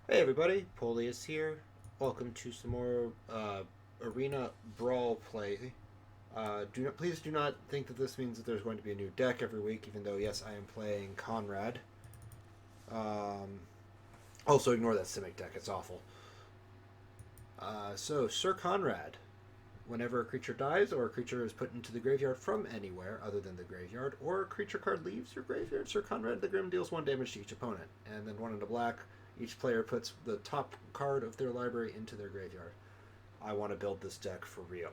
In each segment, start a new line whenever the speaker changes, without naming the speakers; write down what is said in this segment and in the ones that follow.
Hey everybody, Polius here. Welcome to some more Arena Brawl play. Please do not think that this means that there's going to be a new deck every week, even though yes, I am playing Konrad. Um, Also ignore that Simic deck; it's awful. So Sir Conrad, whenever a creature dies or a creature is put into the graveyard from anywhere other than the graveyard, or a creature card leaves your graveyard, Sir Conrad the Grim deals 1 damage to each opponent, and then 1 into black. Each player puts the top card of their library into their graveyard. I want to build this deck for real.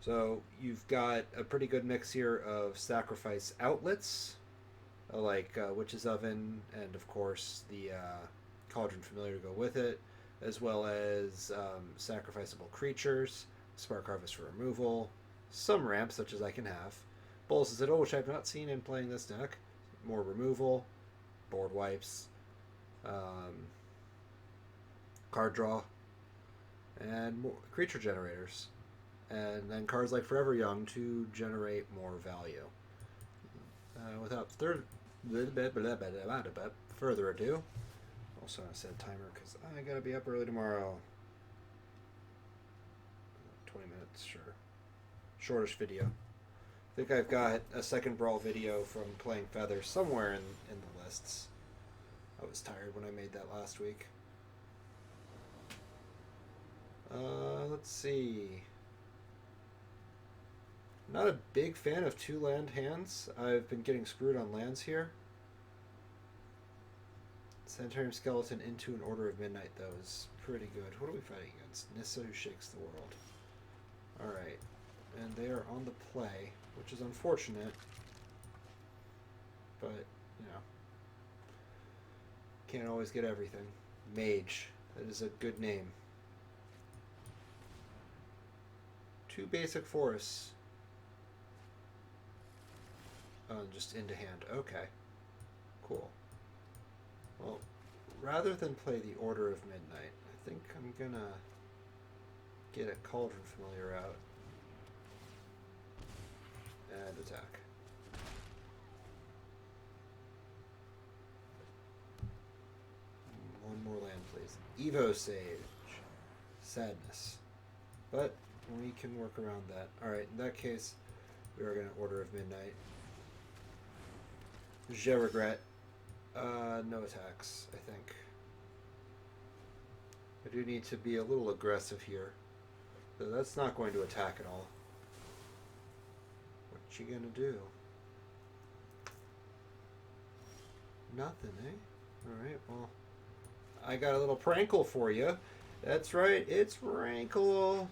So you've got a pretty good mix here of sacrifice outlets, like Witch's Oven, and of course the Cauldron Familiar to go with it, as well as sacrificable creatures, Spark Harvest for removal, some ramps such as I can have, Bowls of Citadel, which I've not seen in playing this deck, more removal, board wipes, um, card draw, and more creature generators, and then cards like Forever Young to generate more value. Without further ado, also I set a timer because I gotta be up early tomorrow. 20 minutes, sure. Shortish video. I think I've got a second Brawl video from playing Feather somewhere in the lists. I was tired when I made that last week. Let's see. Not a big fan of 2 land hands. I've been getting screwed on lands here. Sanitarium Skeleton into an Order of Midnight, though, is pretty good. What are we fighting against? Nissa, who shakes the world. Alright. And they are on the play, which is unfortunate. But, you know. Can't always get everything. Mage. That is a good name. 2 basic forests. Oh, just into hand. Okay. Cool. Well, rather than play the Order of Midnight, I think I'm gonna get a Cauldron Familiar out and attack. One more land, please. Evo Sage. Sadness. But we can work around that. Alright, in that case, we are going to Order of Midnight. Je regret. No attacks, I think. I do need to be a little aggressive here. Though that's not going to attack at all. What you gonna do? Nothing, eh? Alright, well, I got a little prankle for you. That's right, it's Rankle.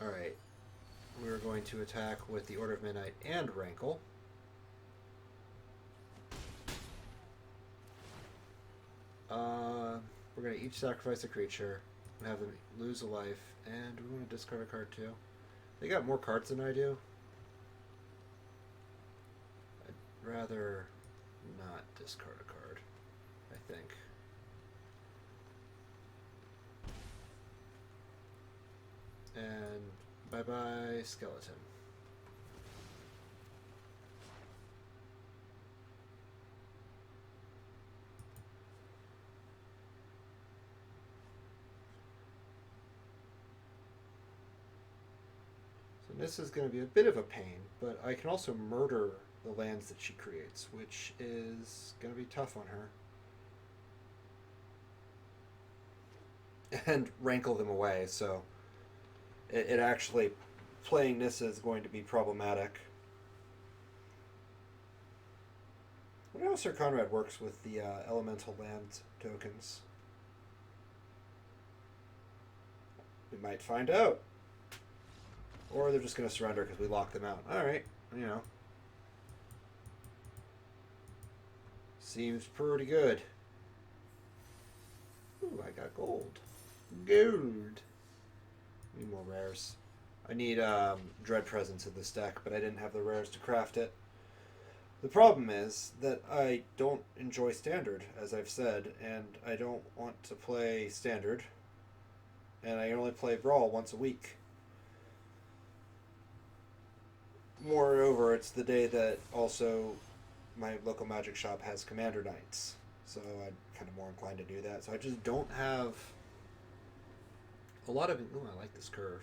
Alright, we're going to attack with the Order of Midnight and Rankle. We're going to each sacrifice a creature and have them lose a life. And we want to discard a card too. They got more cards than I do. I'd rather not discard a card, I think. And bye-bye, skeleton. So this is going to be a bit of a pain, but I can also murder the lands that she creates, which is going to be tough on her. And rankle them away, so it actually, playing Nissa is going to be problematic. I wonder how Sir Conrad works with the elemental land tokens. We might find out. Or they're just going to surrender because we locked them out. Alright, you know. Seems pretty good. Ooh, I got gold. Gold. Need more rares. I need Dread Presence in this deck, but I didn't have the rares to craft it. The problem is that I don't enjoy Standard, as I've said, and I don't want to play Standard. And I only play Brawl once a week. Moreover, it's the day that also my local magic shop has Commander Knights, so I'm kind of more inclined to do that. So I just don't have a lot of. Oh, I like this curve.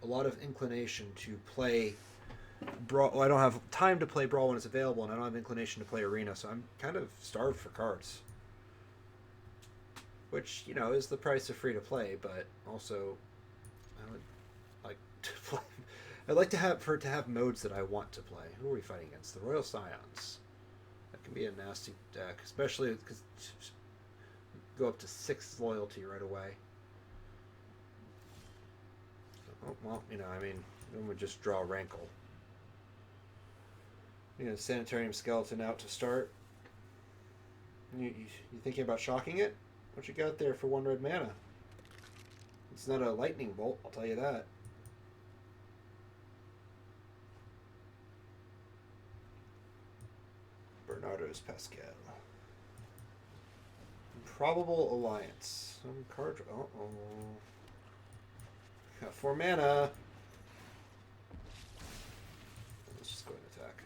A lot of inclination to play Brawl. Well, I don't have time to play Brawl when it's available, and I don't have inclination to play Arena, so I'm kind of starved for cards. Which, you know, is the price of free to play, but also I would like to play. I'd like to have for it to have modes that I want to play. Who are we fighting against? The Royal Scions. That can be a nasty deck, especially because go up to 6 loyalty right away. Oh, well, you know, I mean, then we just draw Rankle. You know, Sanitarium Skeleton out to start. You thinking about shocking it? What you got there for 1 red mana? It's not a lightning bolt, I'll tell you that. Bernardo's Pascal. Improbable Alliance. Some card. Oh. Got 4 mana. Let's just go ahead and attack.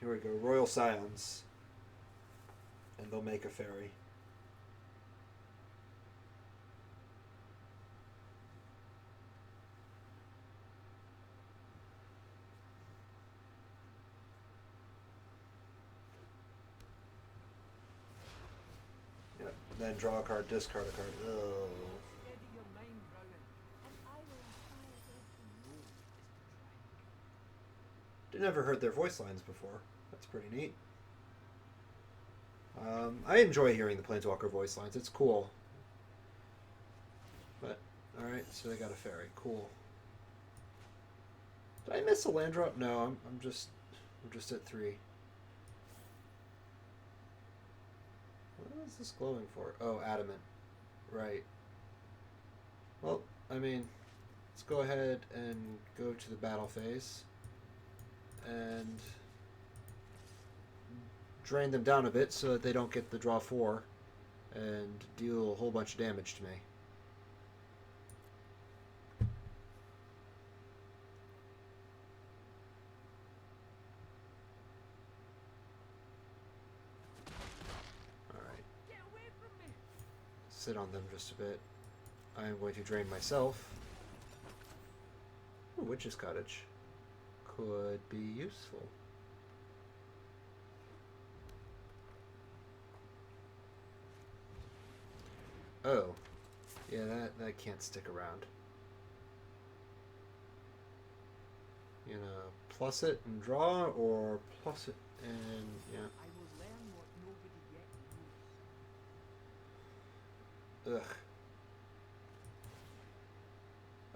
Here we go. Royal Scions. And they'll make a fairy. Yep. Then draw a card, discard a card. Oh. Never heard their voice lines before. That's pretty neat. I enjoy hearing the Planeswalker voice lines. It's cool. But, alright, so they got a fairy. Cool. Did I miss a land drop? No, I'm just at 3. What is this glowing for? Oh, adamant. Right. Well, I mean, let's go ahead and go to the battle phase. And drain them down a bit so that they don't get the draw 4 and deal a whole bunch of damage to me. Alright. Sit on them just a bit. I am going to drain myself. Ooh, Witch's Cottage. Could be useful. Oh, yeah, that can't stick around. You know, plus it and draw, or plus it and yeah. Ugh.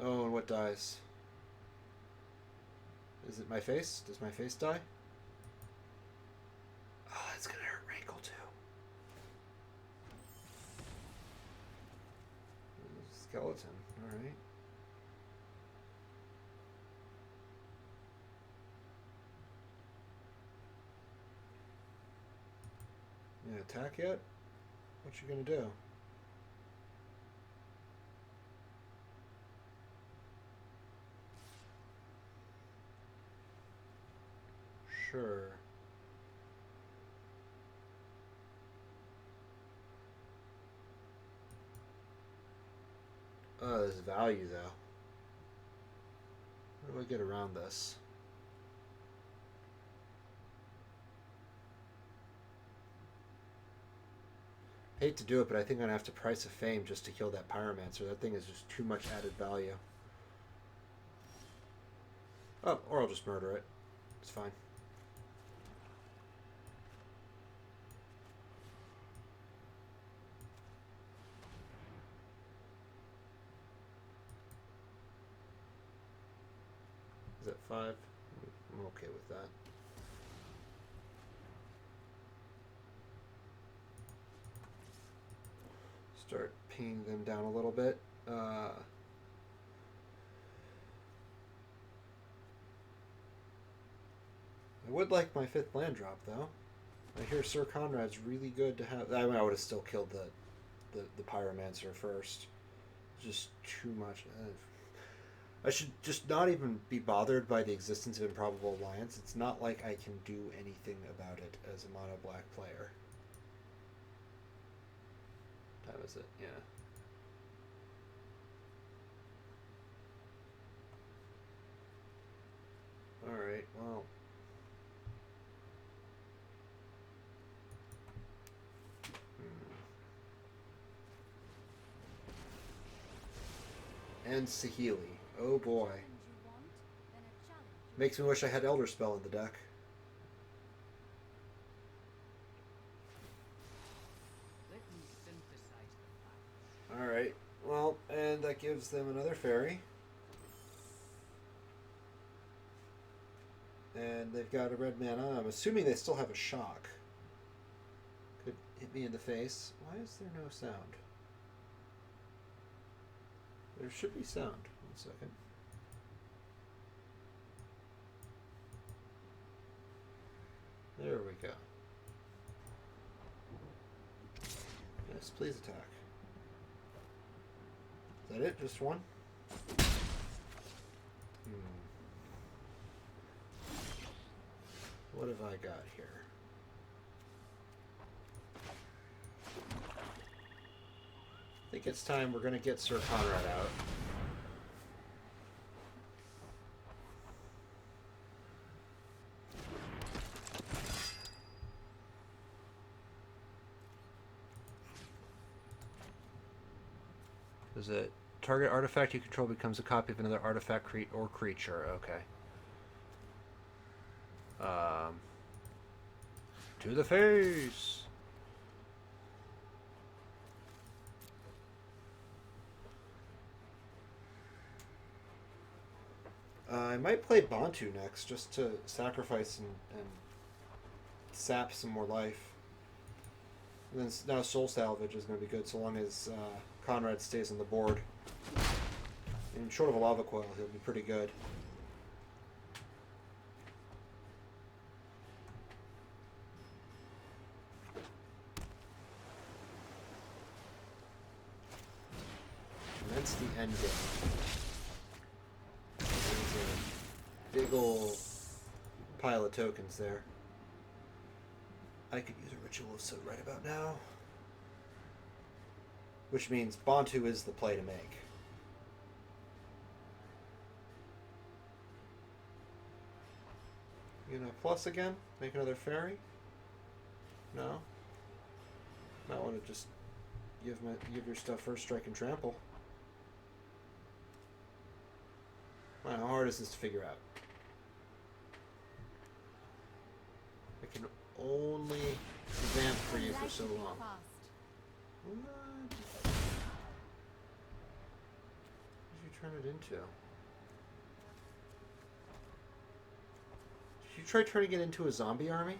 Oh, and what dies? Is it my face? Does my face die? Oh, that's gonna hurt Rankle too. Skeleton, alright. You gonna attack yet? What you gonna do? Sure. Oh, there's value though. How do I get around this? Hate to do it, but I think I'm gonna have to price a fame just to kill that pyromancer. That thing is just too much added value. Oh, or I'll just murder it. It's fine. Is that 5? I'm okay with that. Start pinging them down a little bit. I would like my 5th land drop, though. I hear Sir Konrad's really good to have. I mean, I would have still killed the Pyromancer first. Just too much. I should just not even be bothered by the existence of Improbable Alliance. It's not like I can do anything about it as a mono black player. What time is it? Yeah. Alright, well. And Sahili. Oh boy. Makes me wish I had Elder Spell in the deck. Alright, well, and that gives them another fairy. And they've got a red mana. I'm assuming they still have a shock. Could hit me in the face. Why is there no sound? There should be sound. 1 second. There we go. Yes, please attack. Is that it? Just one? What have I got here? I think it's time we're going to get Sir Konrad out. Is it target artifact you control becomes a copy of another artifact or creature? Okay. To the face! I might play Bantu next, just to sacrifice and sap some more life. And then now Soul Salvage is going to be good, so long as Konrad stays on the board. And short of a Lava Coil, he'll be pretty good. And that's the end game. There's a big ol' pile of tokens there. I could use a Ritual of Soot right about now. Which means Bantu is the play to make. You gonna plus again? Make another fairy? No? Might want to just give your stuff first strike and trample. Wow, how hard is this to figure out? I can only vamp for you for so long. What did you turn it into? Did you try turning it into a zombie army?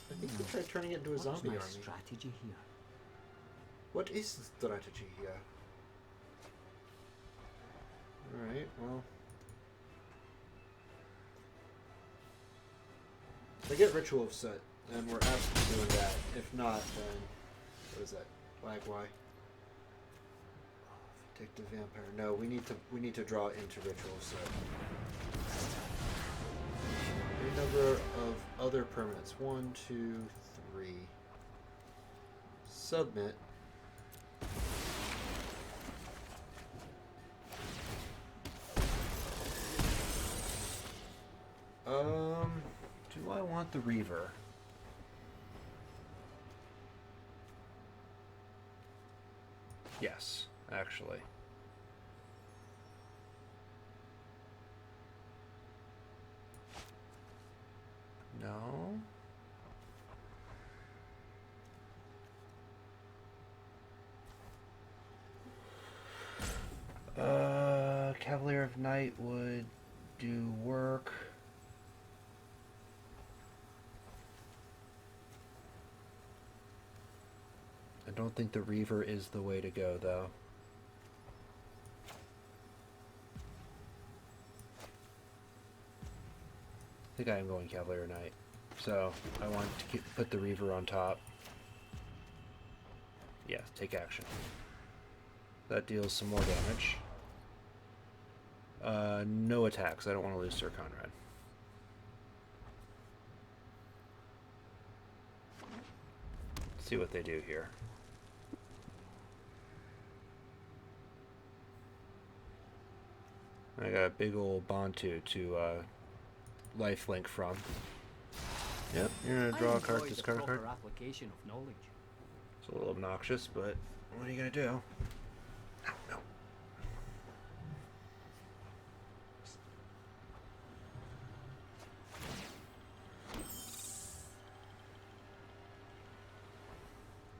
I think you tried turning it into a zombie army. What's my strategy here? What is the strategy here? Alright, well. If I get Ritual of Soot, then we're absolutely doing that. If not, then what is that? Flag Y. Take the vampire. No, we need to draw into Ritual of Soot. A number of other permanents. 1, 2, 3. Submit. Do I want the Reaver? Yes, actually. No. Cavalier of Night would do work. I don't think the Reaver is the way to go, though. I think I am going Cavalier Knight. So, I want to put the Reaver on top. Yeah, take action. That deals some more damage. No attacks. I don't want to lose Sir Konrad. Let's see what they do here. I got a big old Bantu to lifelink from. Yep, you're gonna draw a card, discard a card.
Application of knowledge.
It's a little obnoxious, but what are you gonna do? No.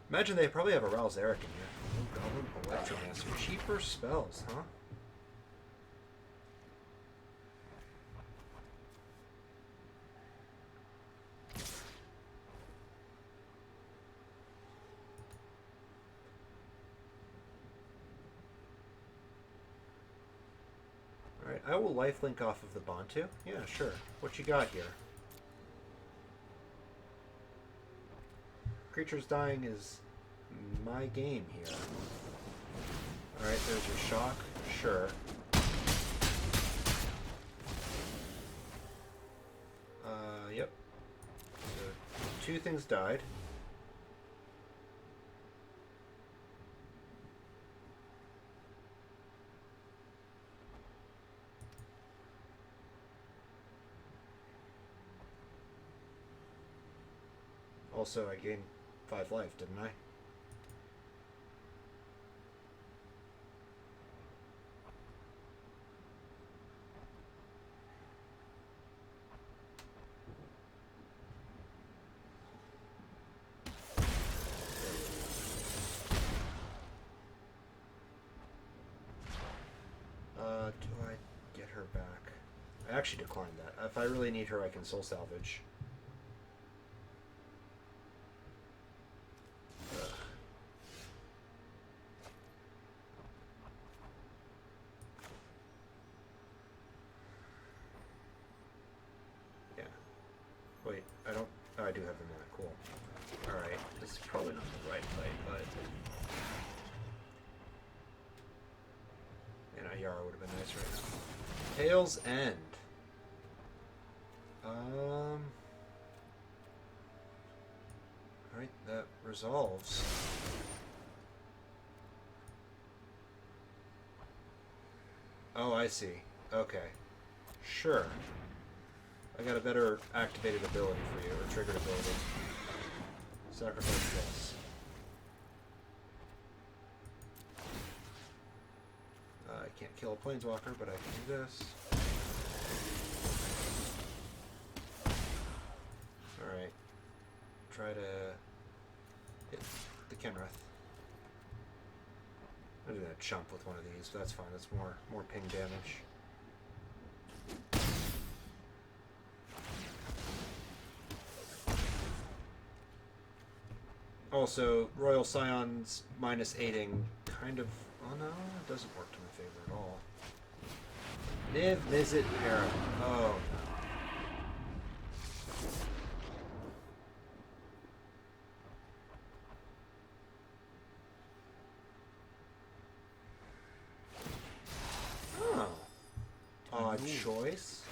Imagine they probably have a Ral's Eric in here. Oh, Goblin Electromancer. Cheaper spells, huh? Alright, I will lifelink off of the Bantu. Yeah, sure. What you got here? Creatures dying is my game here. Alright, there's your shock. Sure. Yep. So, two things died. Also, I gained 5 life, didn't I? Do I get her back? I actually declined that. If I really need her, I can soul salvage. Wait, I don't... Oh, I do have the mana. Cool. Alright, this is probably not the right fight, but... Man, a Yara would have been nice right now. Tale's End. Alright, that resolves. Oh, I see. Okay. Sure. I got a better activated ability for you, or triggered ability. Sacrifice this. I can't kill a planeswalker, but I can do this. Alright. Try to hit the Konrad. I'm gonna chump with one of these, but that's fine. That's more ping damage. Also, Royal Scion's minus 8ing kind of... Oh no, it doesn't work to my favor at all. Niv Mizzet Para. Oh no. Oh. Odd choice.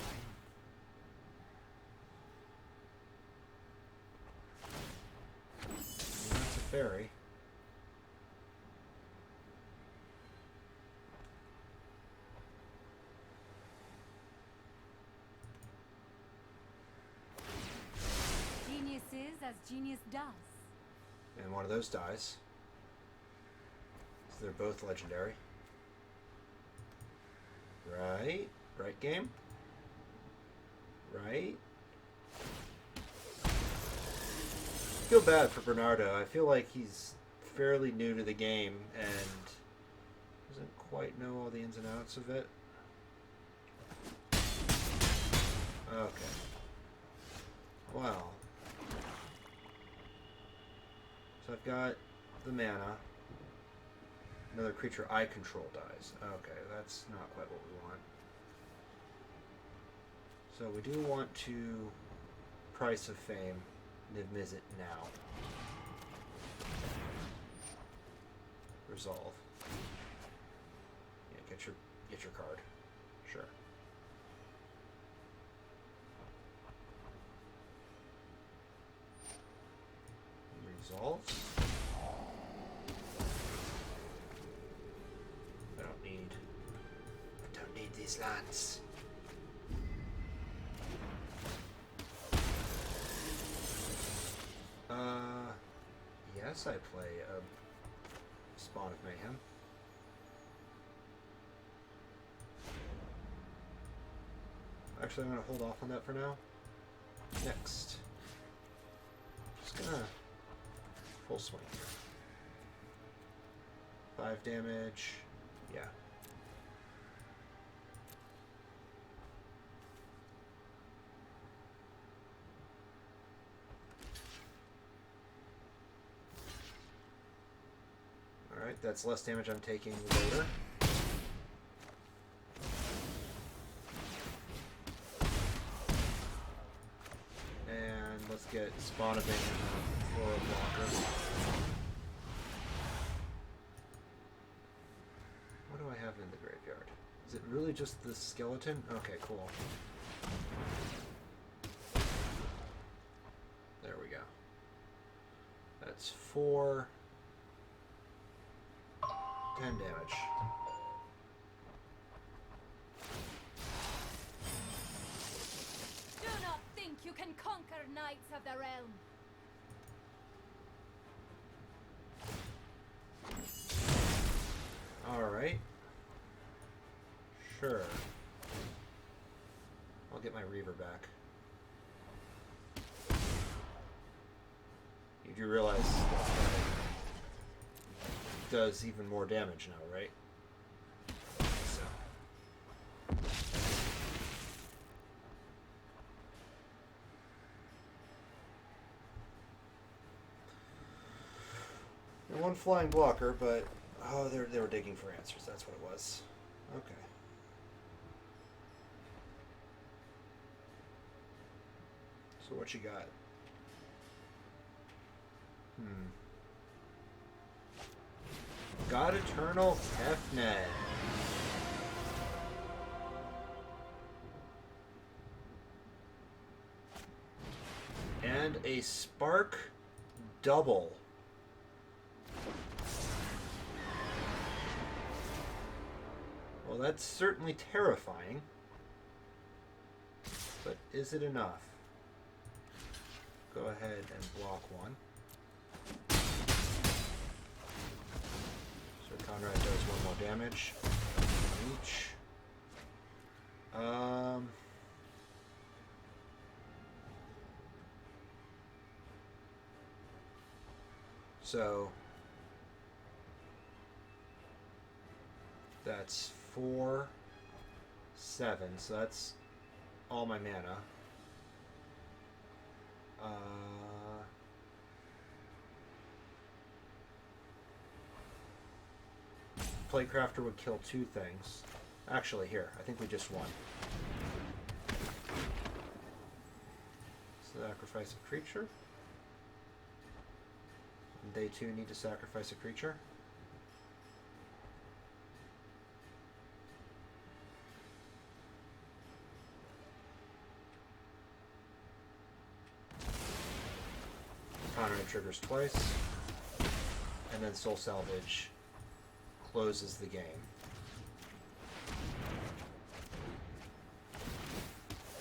Fairy.
Genius is as genius does.
And one of those dies. So they're both legendary. Right? Right game? Right? I feel bad for Bernardo. I feel like he's fairly new to the game and doesn't quite know all the ins and outs of it. Okay. Well. So I've got the mana. Another creature I control dies. Okay, that's not quite what we want. So we do want to Price of Fame. Niv Mizzet now. Resolve. Yeah, get your card. Sure. Resolve. I don't need these lands. Yes, I play a Spawn of Mayhem. Actually, I'm going to hold off on that for now. Next. Just gonna full swing here. 5 damage. Yeah. Alright, that's less damage I'm taking later. And let's get Spawn of Mayhem for a blocker. What do I have in the graveyard? Is it really just the skeleton? Okay, cool. There we go. That's 4... 10 damage.
Do not think you can conquer Knights of the Realm.
Alright. Sure. I'll get my Reaver back. You do realize that does even more damage now, right? So. And one flying blocker, but oh, they were digging for answers. That's what it was. Okay. So what you got? God Eternal Tefnet. And a Spark Double. Well, that's certainly terrifying. But is it enough? Go ahead and block one. Konrad does 1 more damage on each. So that's 4, 7. So that's all my mana. Playcrafter would kill 2 things. Actually, here, I think we just won. Sacrifice a creature. And they too need to sacrifice a creature. Konrad triggers twice. And then Soul Salvage closes the game.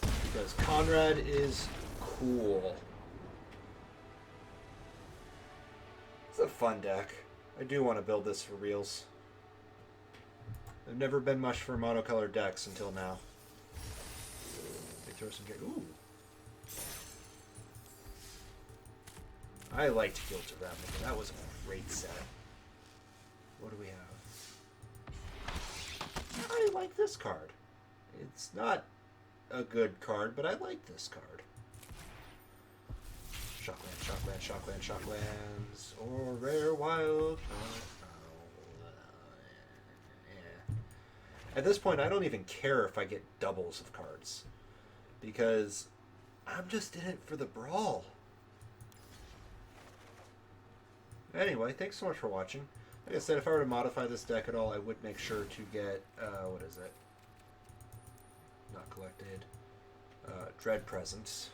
Because Konrad is cool. It's a fun deck. I do want to build this for reals. I've never been much for monocolored decks until now. They throw some good. Ooh. I liked Guild of Ravnica. That was a great set. What do we have? I like this card. It's not a good card, but I like this card. Shockland, Shockland, Shockland, Shocklands, or Rare Wild. Yeah. At this point, I don't even care if I get doubles of cards. Because I'm just in it for the brawl. Anyway, thanks so much for watching. Like I said, if I were to modify this deck at all, I would make sure to get, what is it? not collected. Dread Presence.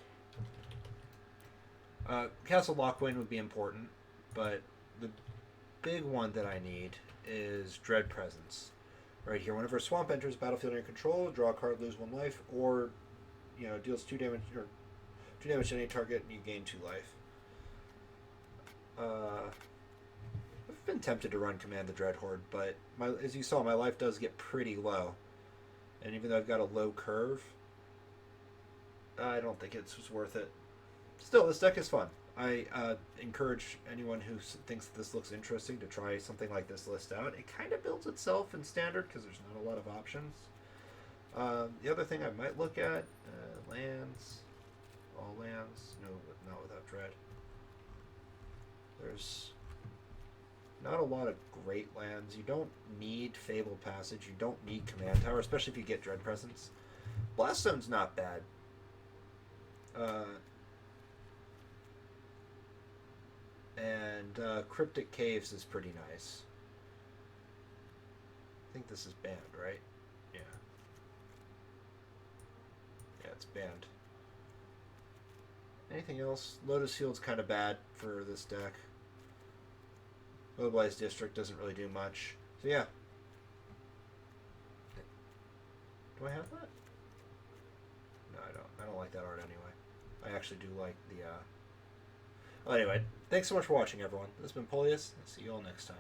Castle Lockwind would be important, but the big one that I need is Dread Presence. Right here, whenever a swamp enters battlefield under control, draw a card, lose 1 life, or deals 2 damage or 2 damage to any target, and you gain 2 life. I've been tempted to run Command the Dread Horde, but as you saw, my life does get pretty low, and even though I've got a low curve, I don't think it's worth it. Still, this deck is fun. I encourage anyone who thinks that this looks interesting to try something like this list out. It kind of builds itself in Standard because there's not a lot of options. The other thing I might look at, lands, all lands, no, not without Dread. There's not a lot of great lands. You don't need Fable Passage. You don't need Command Tower, especially if you get Dread Presence. Blaststone's not bad. And Cryptic Caves is pretty nice. I think this is banned, right? Yeah. Yeah, it's banned. Anything else? Lotus Field's kind of bad for this deck. Mobilized District doesn't really do much. So yeah. Do I have that? No, I don't. I don't like that art anyway. I actually do like the... Well, anyway, thanks so much for watching, everyone. This has been Polius. I'll see you all next time.